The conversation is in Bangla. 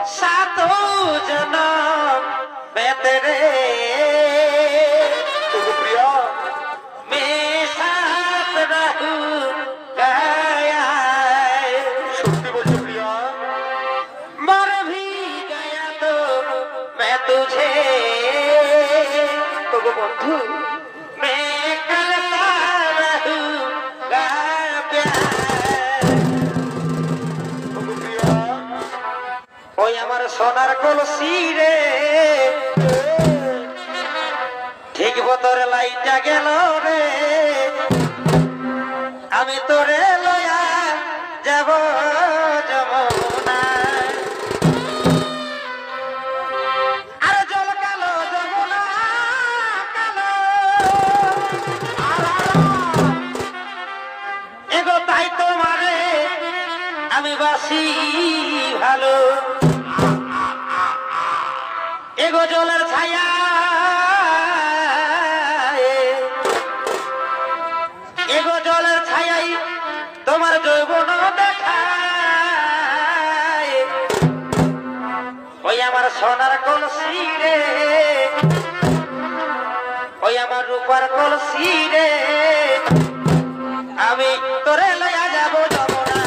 सातो जन्म मैं तेरे प्रिया मैं साथ रहूंगा। সত্যি বলছো প্রিয়া? मर भी गया तो मैं तुझे তবু বন্ধু मैं करता रहूंगा प्यार। তবু প্রিয়া ওই আমার সোনার কলসি রে ঠিক বতরে লাইটা গেল রে আমি তোরে লয়া যাব যমুনায়। আরে জল কালো যমুনা কালো এগো তাই তোমারে আমি বাসি ভালো। এগো জলের ছায়া এগো জলের ছায়াই তোমার যৌবন দেখায়। ওই আমার সোনার কলসি রে ওই আমার রূপার কলসি রে আমি তোরে